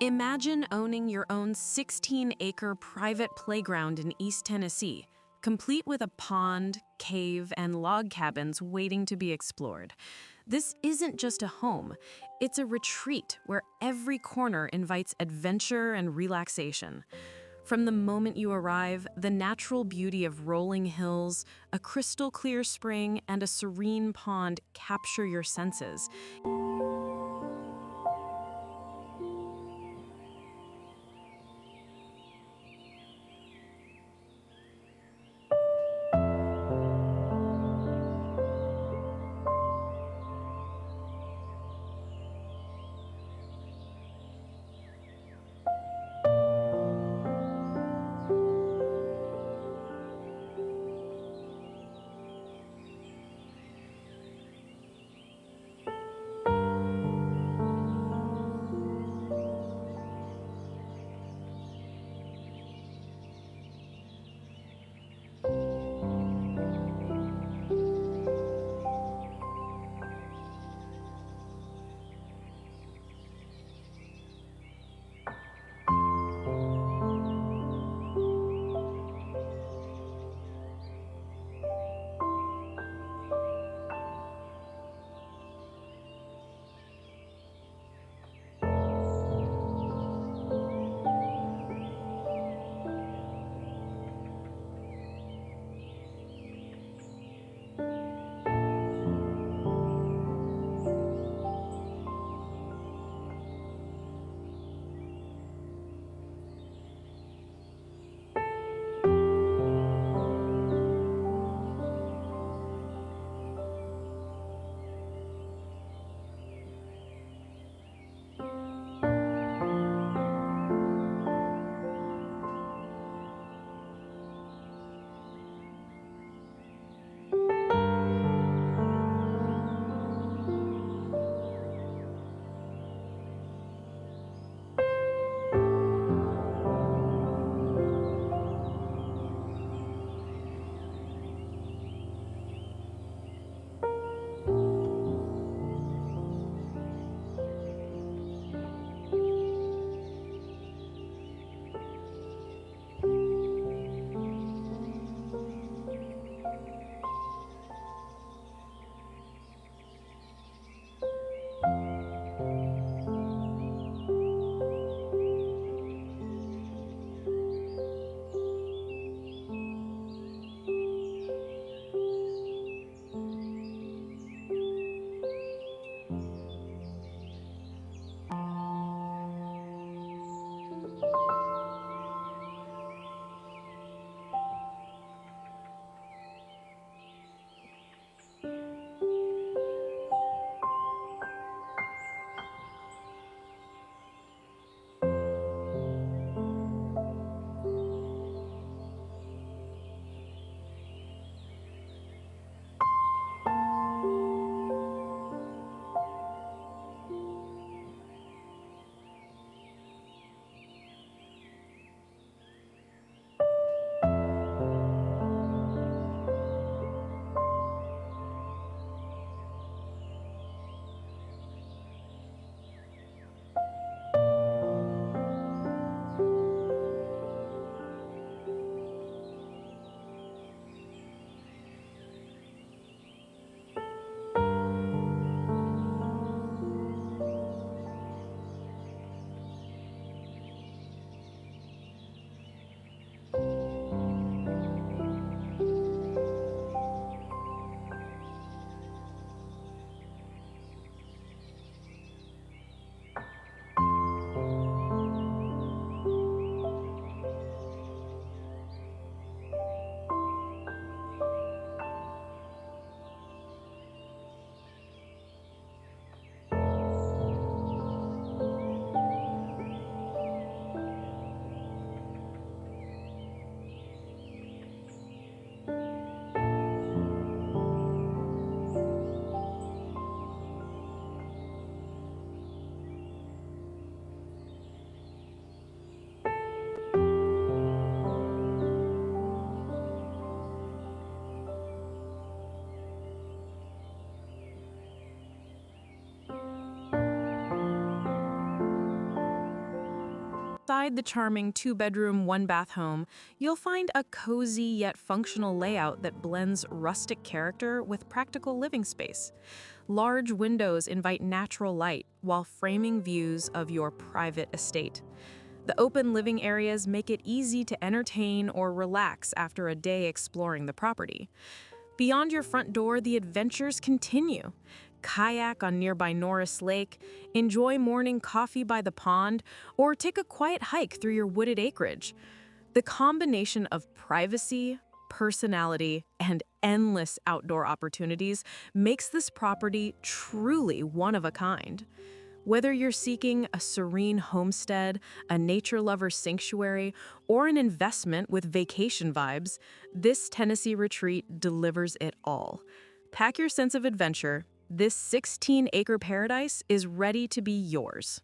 Imagine owning your own 16-acre private playground in East Tennessee, complete with a pond, cave, and log cabins waiting to be explored. This isn't just a home, it's a retreat where every corner invites adventure and relaxation. From the moment you arrive, the natural beauty of rolling hills, a crystal clear spring, and a serene pond capture your senses. Inside the charming 2-bedroom, 1-bath home, you'll find a cozy yet functional layout that blends rustic character with practical living space. Large windows invite natural light while framing views of your private estate. The open living areas make it easy to entertain or relax after a day exploring the property. Beyond your front door, the adventures continue. Kayak on nearby Norris Lake, enjoy morning coffee by the pond, or take a quiet hike through your wooded acreage. The combination of privacy, personality, and endless outdoor opportunities makes this property truly one of a kind. Whether you're seeking a serene homestead, a nature lover sanctuary, or an investment with vacation vibes, this Tennessee retreat delivers it all. Pack your sense of adventure. This 16-acre paradise is ready to be yours.